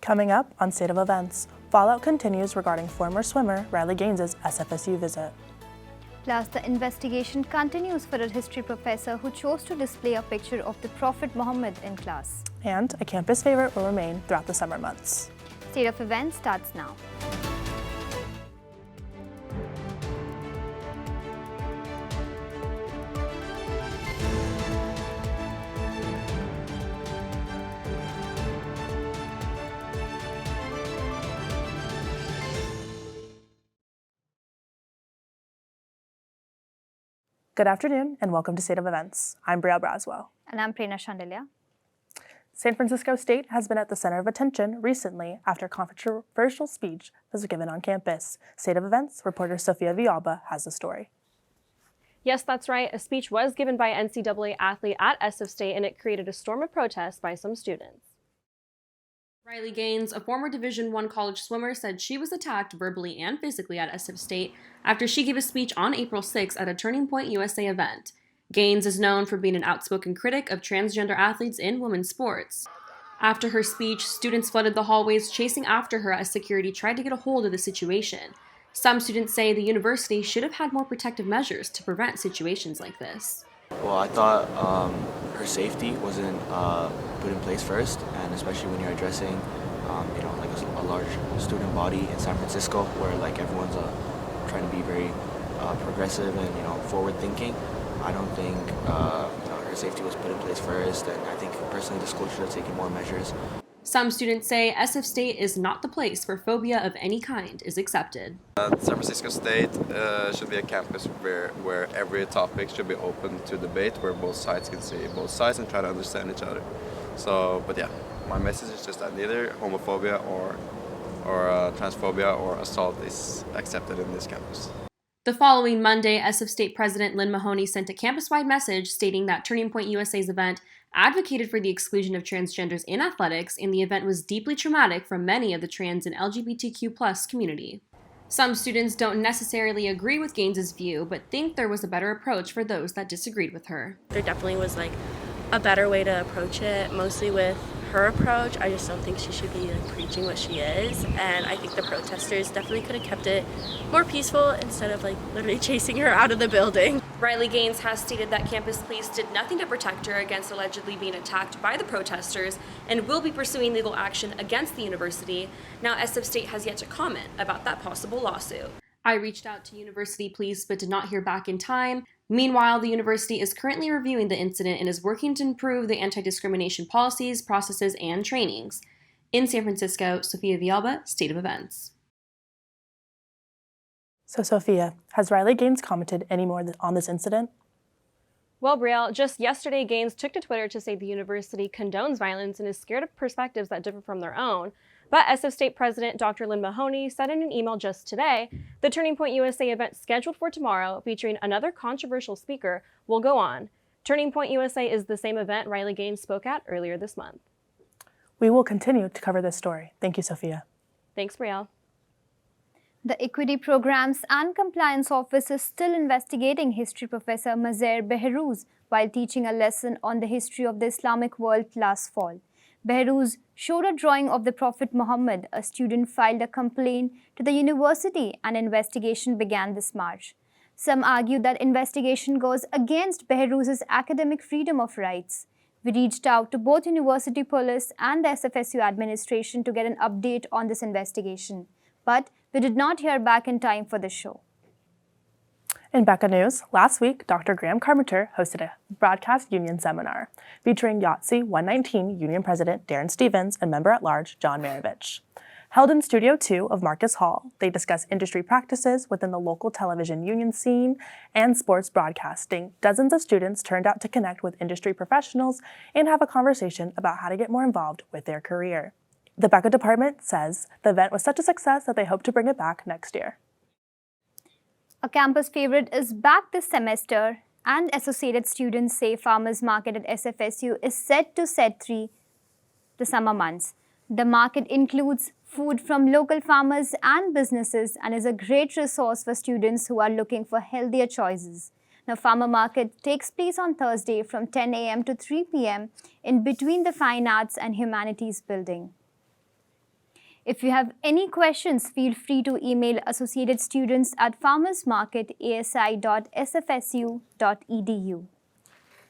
Coming up on State of Events, fallout continues regarding former swimmer Riley Gaines's SFSU visit. Plus, the investigation continues for a history professor who chose to display a picture of the Prophet Muhammad in class. And a campus favorite will remain throughout the summer months. State of Events starts now. Good afternoon and welcome to State of Events. I'm Briel Braswell. And I'm Prerna Sandilya. San Francisco State has been at the center of attention recently after a controversial speech was given on campus. State of Events reporter Sofia Villalba has the story. Yes, that's right. A speech was given by an NCAA athlete at SF State, and it created a storm of protest by some students. Riley Gaines, a former Division I college swimmer, said she was attacked verbally and physically at SF State after she gave a speech on April 6 at a Turning Point USA event. Gaines is known for being an outspoken critic of transgender athletes in women's sports. After her speech, students flooded the hallways chasing after her as security tried to get a hold of the situation. Some students say the university should have had more protective measures to prevent situations like this. Well, I thought her safety wasn't put in place first, and especially when you're addressing, like a large student body in San Francisco, where like everyone's trying to be very progressive and forward thinking. I don't think her safety was put in place first, and I think personally the school should have taken more measures. Some students say SF State is not the place where phobia of any kind is accepted. San Francisco State should be a campus where every topic should be open to debate, where both sides can see both sides and try to understand each other. But yeah, my message is just that neither homophobia or transphobia or assault is accepted in this campus. The following Monday, SF State President Lynn Mahoney sent a campus-wide message stating that Turning Point USA's event advocated for the exclusion of transgenders in athletics, and the event was deeply traumatic for many of the trans and LGBTQ+ community. Some students don't necessarily agree with Gaines's view, but think there was a better approach for those that disagreed with her. There definitely was a better way to approach it, mostly with her approach. I just don't think she should be preaching what she is, and I think the protesters definitely could have kept it more peaceful instead of literally chasing her out of the building. Riley Gaines has stated that campus police did nothing to protect her against allegedly being attacked by the protesters and will be pursuing legal action against the university. Now, SF State has yet to comment about that possible lawsuit. I reached out to university police but did not hear back in time. Meanwhile, the university is currently reviewing the incident and is working to improve the anti-discrimination policies, processes, and trainings. In San Francisco, Sofia Villalba, State of Events. So Sophia, has Riley Gaines commented any more on this incident? Well, Briel, just yesterday, Gaines took to Twitter to say the university condones violence and is scared of perspectives that differ from their own. But SF State President Dr. Lynn Mahoney said in an email just today, the Turning Point USA event scheduled for tomorrow, featuring another controversial speaker, will go on. Turning Point USA is the same event Riley Gaines spoke at earlier this month. We will continue to cover this story. Thank you, Sophia. Thanks, Briel. The Equity Programs and Compliance Office is still investigating history professor Behrooz while teaching a lesson on the history of the Islamic world last fall. Behrooz showed a drawing of the Prophet Muhammad. A student filed a complaint to the university and investigation began this March. Some argue that investigation goes against Behrooz's academic freedom of rights. We reached out to both university police and the SFSU administration to get an update on this investigation, but we did not hear back in time for the show. In Becca News, last week, Dr. Graham Carpenter hosted a broadcast union seminar featuring YATSE 119 Union President Darren Stevens and Member-at-Large John Marovich. Held in Studio 2 of Marcus Hall, they discuss industry practices within the local television union scene and sports broadcasting. Dozens of students turned out to connect with industry professionals and have a conversation about how to get more involved with their career. The Becca department says the event was such a success that they hope to bring it back next year. A campus favorite is back this semester, and associated students say Farmers Market at SFSU is set to set free the summer months. The market includes food from local farmers and businesses and is a great resource for students who are looking for healthier choices. Now, Farmer Market takes place on Thursday from 10 a.m. to 3 p.m. in between the Fine Arts and Humanities building. If you have any questions, feel free to email associated students at farmersmarket@asi.sfsu.edu.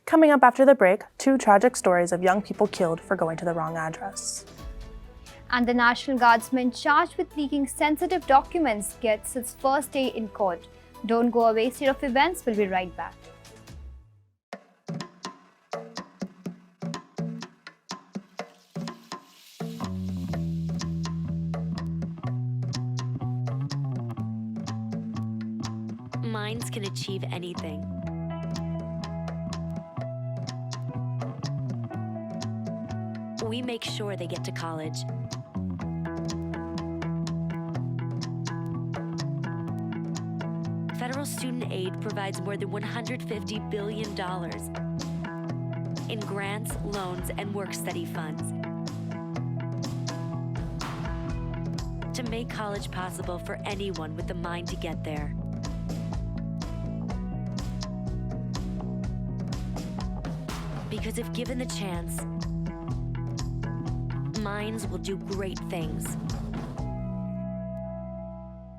Coming up after the break, 2 tragic stories of young people killed for going to the wrong address. And the National Guardsman charged with leaking sensitive documents gets his first day in court. Don't go away, State of Events will be right back. Minds can achieve anything. We make sure they get to college. Federal student aid provides more than $150 billion in grants, loans, and work-study funds to make college possible for anyone with the mind to get there. Because if given the chance, minds will do great things.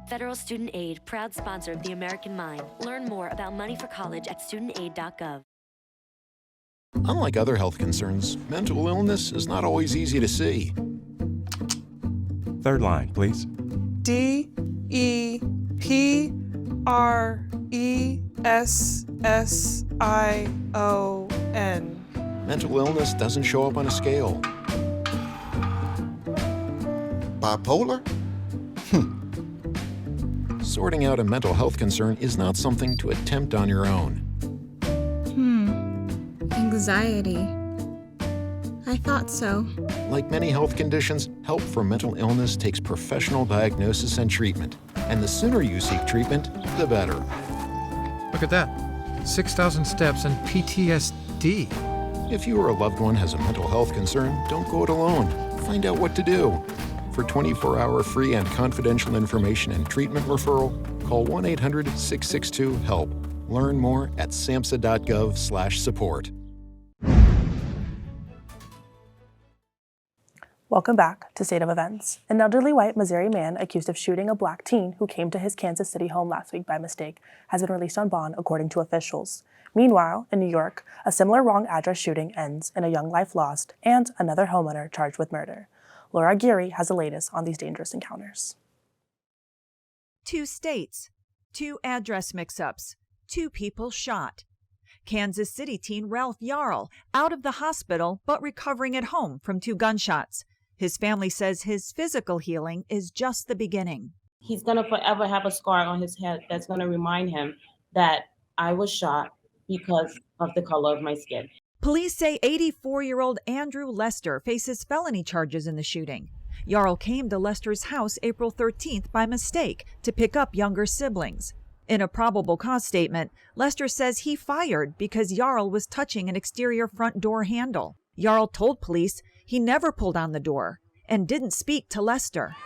Federal Student Aid, proud sponsor of the American Mind. Learn more about money for college at studentaid.gov. Unlike other health concerns, mental illness is not always easy to see. Third line, please. DEPRESSION. Mental illness doesn't show up on a scale. Bipolar? Sorting out a mental health concern is not something to attempt on your own. Anxiety. I thought so. Like many health conditions, help for mental illness takes professional diagnosis and treatment. And the sooner you seek treatment, the better. Look at that. 6,000 steps and PTSD. If you or a loved one has a mental health concern, don't go it alone. Find out what to do. For 24-hour free and confidential information and treatment referral, call 1-800-662-HELP. Learn more at samhsa.gov/support. Welcome back to State of Events. An elderly white Missouri man accused of shooting a black teen who came to his Kansas City home last week by mistake has been released on bond, according to officials. Meanwhile, in New York, a similar wrong address shooting ends in a young life lost and another homeowner charged with murder. Laura Geary has the latest on these dangerous encounters. 2 states, 2 address mix-ups, 2 people shot. Kansas City teen Ralph Yarl out of the hospital but recovering at home from 2 gunshots. His family says his physical healing is just the beginning. He's going to forever have a scar on his head that's going to remind him that I was shot because of the color of my skin. Police say 84-year-old Andrew Lester faces felony charges in the shooting. Yarl came to Lester's house April 13th by mistake to pick up younger siblings. In a probable cause statement, Lester says he fired because Yarl was touching an exterior front door handle. Yarl told police he never pulled on the door and didn't speak to Lester.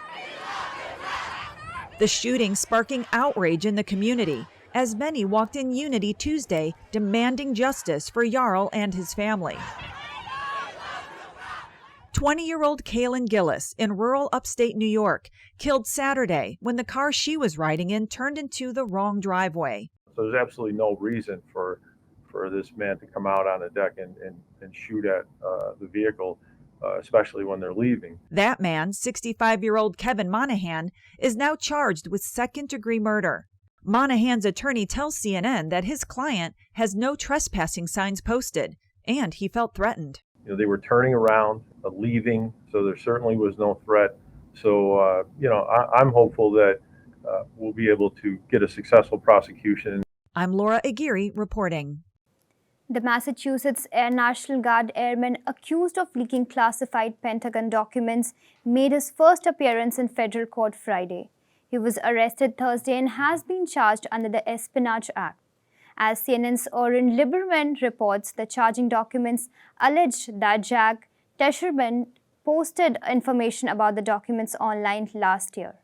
The shooting sparking outrage in the community as many walked in unity Tuesday demanding justice for Yarl and his family. 20-year-old Kaylin Gillis in rural upstate New York killed Saturday when the car she was riding in turned into the wrong driveway. So there's absolutely no reason for this man to come out on the deck and shoot at the vehicle, especially when they're leaving. That man, 65-year-old Kevin Monahan, is now charged with second-degree murder. Monahan's attorney tells CNN that his client has no trespassing signs posted, and he felt threatened. They were turning around, leaving, so there certainly was no threat. So, I'm hopeful that we'll be able to get a successful prosecution. I'm Laura Aguirre reporting. The Massachusetts Air National Guard airman accused of leaking classified Pentagon documents made his first appearance in federal court Friday. He was arrested Thursday and has been charged under the Espionage Act. As CNN's Oren Lieberman reports, the charging documents alleged that Jack Teixeira posted information about the documents online last year.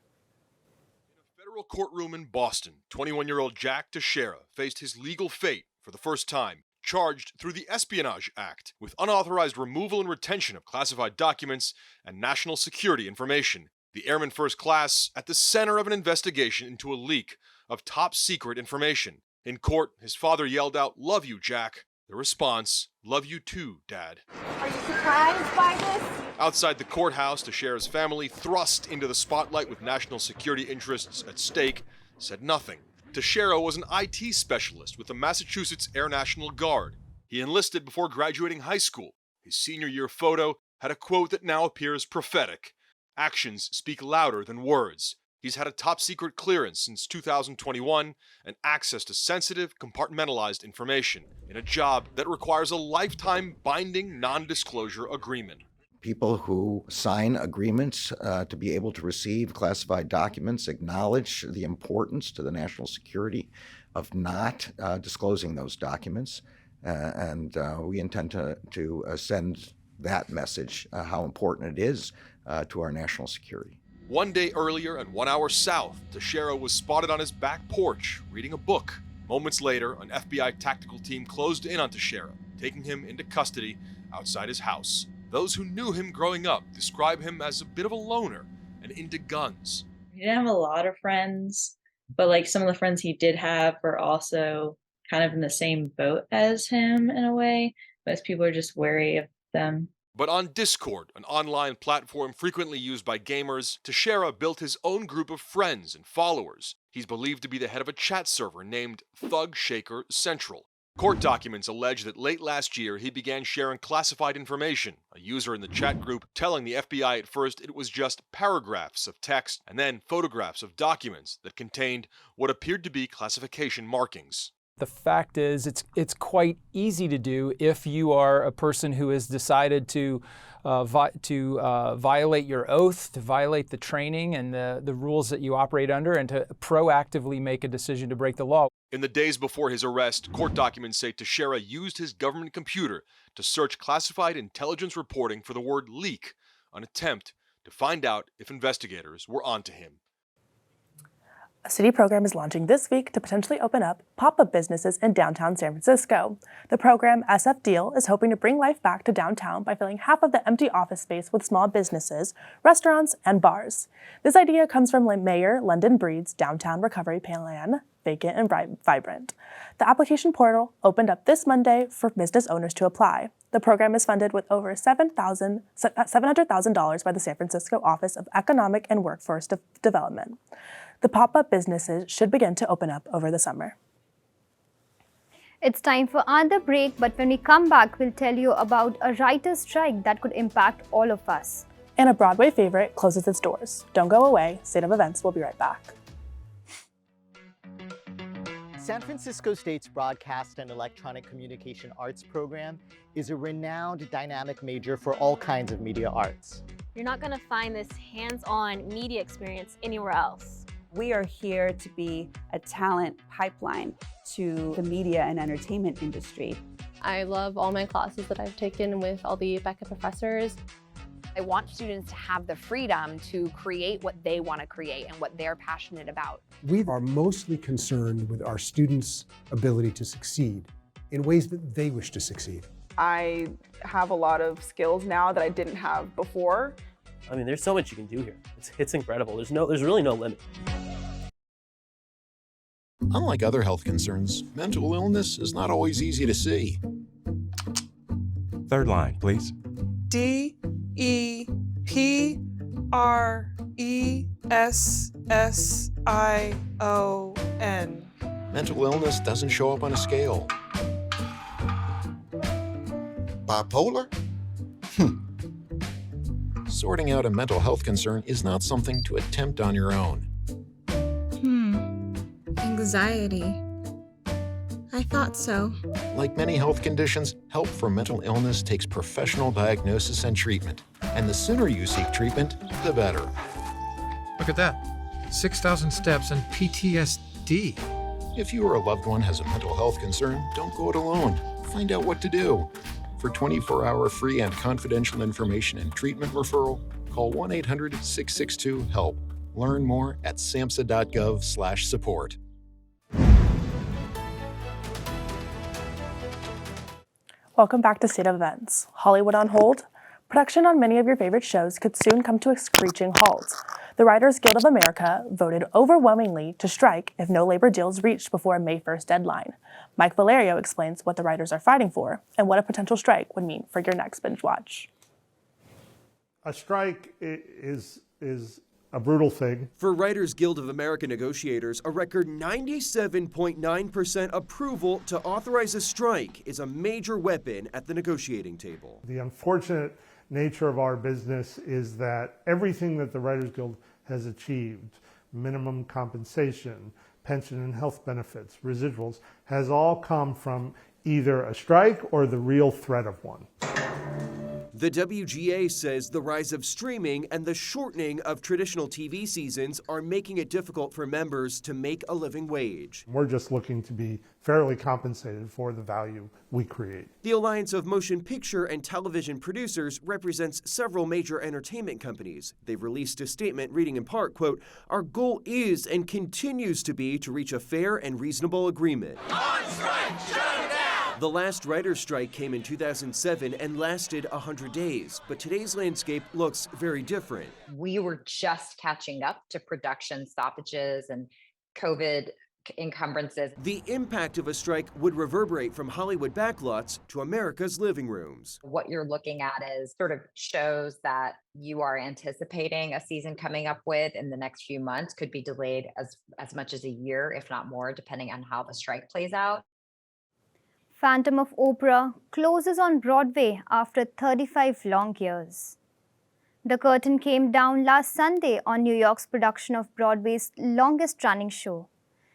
In a federal courtroom in Boston, 21-year-old Jack Teixeira faced his legal fate for the first time, charged through the Espionage Act with unauthorized removal and retention of classified documents and national security information. The Airman First Class at the center of an investigation into a leak of top-secret information. In court, his father yelled out, "Love you, Jack." The response, "Love you too, Dad." Are you surprised by this? Outside the courthouse, Teixeira's family, thrust into the spotlight with national security interests at stake, said nothing. Teixeira was an IT specialist with the Massachusetts Air National Guard. He enlisted before graduating high school. His senior year photo had a quote that now appears prophetic. "Actions speak louder than words." He's had a top-secret clearance since 2021 and access to sensitive, compartmentalized information in a job that requires a lifetime binding non-disclosure agreement. People who sign agreements to be able to receive classified documents acknowledge the importance to the national security of not disclosing those documents. And we intend to send that message, how important it is to our national security. One day earlier and 1 hour south, Teixeira was spotted on his back porch reading a book. Moments later, an FBI tactical team closed in on Teixeira, taking him into custody outside his house. Those who knew him growing up describe him as a bit of a loner and into guns. He didn't have a lot of friends, but like some of the friends he did have were also kind of in the same boat as him in a way. Most people are just wary of them. But on Discord, an online platform frequently used by gamers, Teixeira built his own group of friends and followers. He's believed to be the head of a chat server named Thug Shaker Central. Court documents allege that late last year he began sharing classified information, a user in the chat group telling the FBI at first it was just paragraphs of text and then photographs of documents that contained what appeared to be classification markings. The fact is, it's quite easy to do if you are a person who has decided to violate your oath, to violate the training and the rules that you operate under, and to proactively make a decision to break the law. In the days before his arrest, court documents say Teixeira used his government computer to search classified intelligence reporting for the word leak, an attempt to find out if investigators were onto him. A city program is launching this week to potentially open up pop-up businesses in downtown San Francisco. The program, SF Deal, is hoping to bring life back to downtown by filling half of the empty office space with small businesses, restaurants, and bars. This idea comes from Mayor London Breed's Downtown Recovery Plan, Vacant and Vibrant. The application portal opened up this Monday for business owners to apply. The program is funded with over $700,000 by the San Francisco Office of Economic and Workforce Development. The pop-up businesses should begin to open up over the summer. It's time for another break, but when we come back, we'll tell you about a writer's strike that could impact all of us. And a Broadway favorite closes its doors. Don't go away. State of Events will be right back. San Francisco State's Broadcast and Electronic Communication Arts program is a renowned dynamic major for all kinds of media arts. You're not going to find this hands-on media experience anywhere else. We are here to be a talent pipeline to the media and entertainment industry. I love all my classes that I've taken with all the Becca professors. I want students to have the freedom to create what they want to create and what they're passionate about. We are mostly concerned with our students' ability to succeed in ways that they wish to succeed. I have a lot of skills now that I didn't have before. I mean, there's so much you can do here. It's incredible. There's really no limit. Unlike other health concerns, mental illness is not always easy to see. Third line, please. DEPRESSION. Mental illness doesn't show up on a scale. Bipolar? Sorting out a mental health concern is not something to attempt on your own. Anxiety. I thought so. Like many health conditions, help for mental illness takes professional diagnosis and treatment. And the sooner you seek treatment, the better. Look at that. 6,000 steps and PTSD. If you or a loved one has a mental health concern, don't go it alone. Find out what to do. For 24-hour free and confidential information and treatment referral, call 1-800-662-HELP. Learn more at samhsa.gov/support. Welcome back to State of Events. Hollywood on hold. Production on many of your favorite shows could soon come to a screeching halt. The Writers Guild of America voted overwhelmingly to strike if no labor deal is reached before a May 1st deadline. Mike Valerio explains what the writers are fighting for and what a potential strike would mean for your next binge watch. A strike is a brutal thing. For Writers Guild of America negotiators, a record 97.9% approval to authorize a strike is a major weapon at the negotiating table. The unfortunate nature of our business is that everything that the Writers Guild has achieved, minimum compensation, pension and health benefits, residuals, has all come from either a strike or the real threat of one. The WGA says the rise of streaming and the shortening of traditional TV seasons are making it difficult for members to make a living wage. We're just looking to be fairly compensated for the value we create. The Alliance of Motion Picture and Television Producers represents several major entertainment companies. They've released a statement reading in part, quote, "Our goal is and continues to be to reach a fair and reasonable agreement." On strike, shut it down! The last writer's strike came in 2007 and lasted 100 days, but today's landscape looks very different. We were just catching up to production stoppages and COVID encumbrances. The impact of a strike would reverberate from Hollywood backlots to America's living rooms. What you're looking at is sort of shows that you are anticipating a season coming up with in the next few months could be delayed as much as a year, if not more, depending on how the strike plays out. Phantom of Opera closes on Broadway after 35 long years. The curtain came down last Sunday on New York's production of Broadway's longest-running show.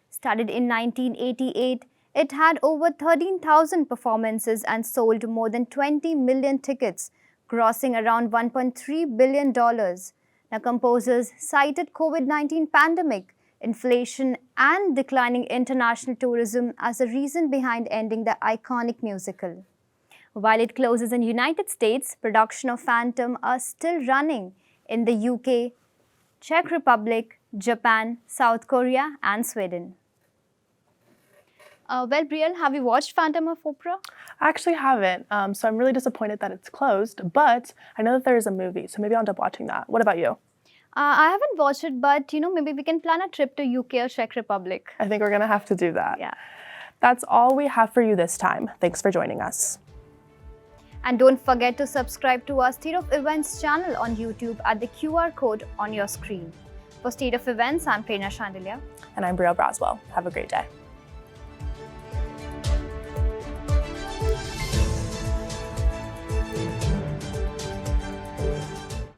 Started in 1988, it had over 13,000 performances and sold more than 20 million tickets, grossing around $1.3 billion. Now, composers cited COVID-19 pandemic, inflation, and declining international tourism as a reason behind ending the iconic musical. While it closes in the United States, production of Phantom are still running in the UK, Czech Republic, Japan, South Korea, and Sweden. Well, Briel, have you watched Phantom of Opera? I actually haven't, so I'm really disappointed that it's closed, but I know that there is a movie, so maybe I'll end up watching that. What about you? I haven't watched it, but maybe we can plan a trip to UK or Czech Republic. I think we're going to have to do that. Yeah. That's all we have for you this time. Thanks for joining us. And don't forget to subscribe to our State of Events channel on YouTube at the QR code on your screen. For State of Events, I'm Prerna Sandilya. And I'm Braswell. Have a great day.